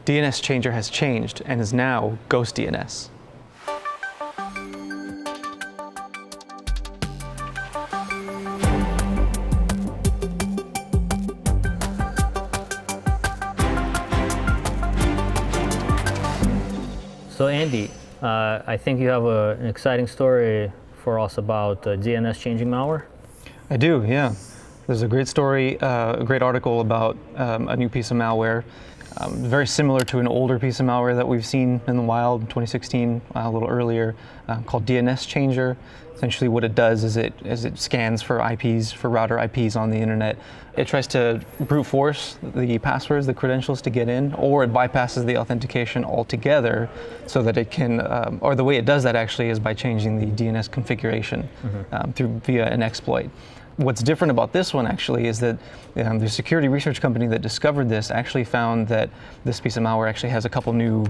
DNS Changer has changed and is now Ghost DNS. So Andy, I think you have an exciting story for us about DNS Changing Malware. I do, yeah. There's a great story, a great article about a new piece of malware, very similar to an older piece of malware that we've seen in the wild in 2016, a little earlier, called DNS Changer. Essentially what it does is it scans for IPs, for router IPs on the internet. It tries to brute force the passwords, the credentials to get in, or it bypasses the authentication altogether so that it can, or the way it does that actually is by changing the DNS configuration via an exploit. What's different about this one actually is that the security research company that discovered this actually found that this piece of malware actually has a couple new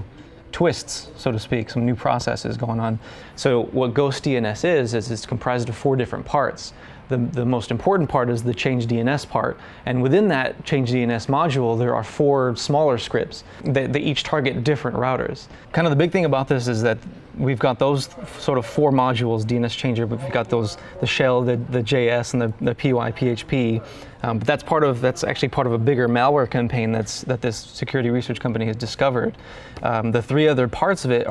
twists, so to speak, some new processes going on. So what Ghost DNS is it's comprised of 4 different parts. The most important part is the Change DNS part, and within that Change DNS module there are 4 smaller scripts that they each target different routers. Kind of the big thing about this is that we've got those sort of 4 modules, DNS Changer, but we've got the shell, the JS, and the PY, PHP. But that's actually part of a bigger malware campaign that this security research company has discovered. The 3 other parts of it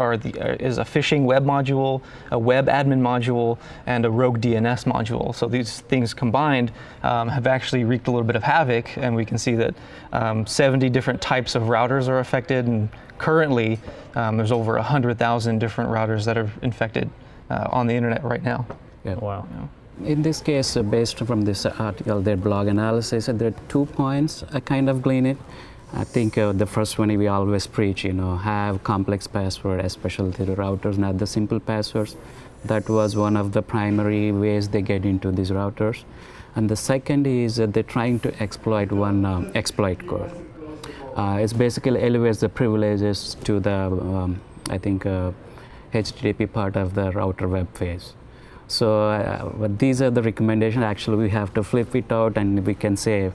is a phishing web module, a web admin module, and a rogue DNS module. So these things combined have actually wreaked a little bit of havoc, and we can see that 70 different types of routers are affected, and currently there's over 100,000 different routers that are infected on the internet right now. Yeah. Wow. In this case, based from this article, their blog analysis, there are 2 points I kind of glean it. I think the first one we always preach, have complex password, especially the routers, not the simple passwords. That was one of the primary ways they get into these routers. And the second is they're trying to exploit one exploit code. It's basically elevates the privileges to the, HTTP part of the router web phase. So these are the recommendations. Actually, we have to flip it out, and we can say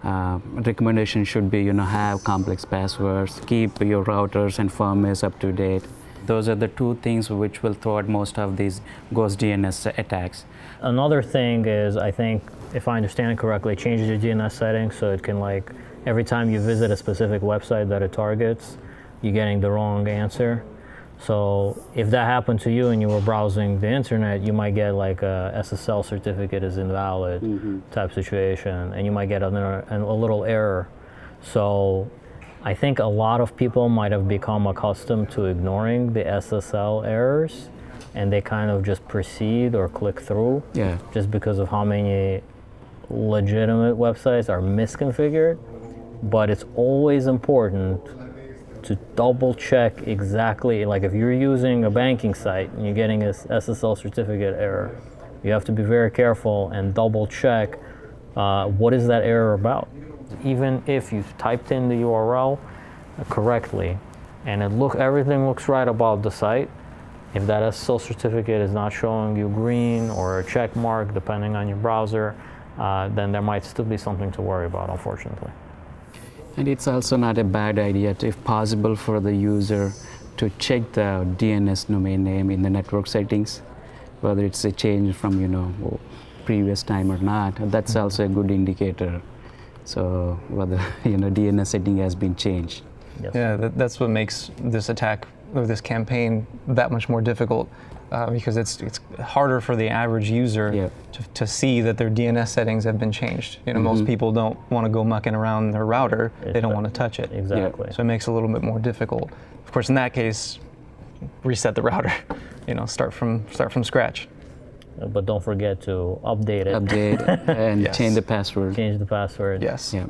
recommendation should be, have complex passwords, keep your routers and firmwares up to date. Those are the 2 things which will throw out most of these Ghost DNS attacks. Another thing is, I think, if I understand it correctly, it changes your DNS settings so it can, like, every time you visit a specific website that it targets, you're getting the wrong answer. So if that happened to you and you were browsing the internet, you might get like a SSL certificate is invalid type situation, and you might get a little error. So I think a lot of people might have become accustomed to ignoring the SSL errors, and they kind of just proceed or click through just because of how many legitimate websites are misconfigured. But it's always important to double check exactly, like if you're using a banking site and you're getting a SSL certificate error, you have to be very careful and double check what is that error about. Even if you've typed in the URL correctly and everything looks right about the site, if that SSL certificate is not showing you green or a check mark depending on your browser, then there might still be something to worry about, unfortunately. And it's also not a bad idea, if possible, for the user to check the DNS domain name in the network settings, whether it's a change from previous time or not. That's also a good indicator. So whether DNS setting has been changed. Yes. Yeah, that's what makes this attack or this campaign that much more difficult. Because it's harder for the average user to see that their DNS settings have been changed. Most people don't want to go mucking around their router. They don't want to touch it. Exactly. So it makes it a little bit more difficult. Of course, in that case, reset the router. Start from scratch. But don't forget to update it. Update and change the password. Change the password. Yes. Yeah.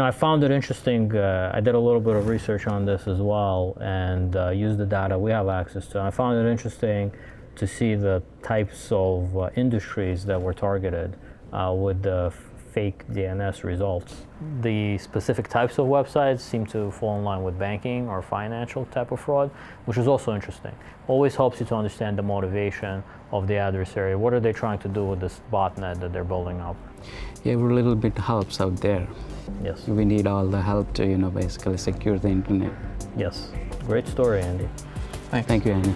I found it interesting. I did a little bit of research on this as well and used the data we have access to. I found it interesting to see the types of industries that were targeted with the fake DNS results. The specific types of websites seem to fall in line with banking or financial type of fraud, which is also interesting. Always helps you to understand the motivation of the adversary. What are they trying to do with this botnet that they're building up? Every little bit helps out there. Yes. We need all the help to, basically secure the internet. Yes. Great story, Andy. Thanks. Thank you, Andy.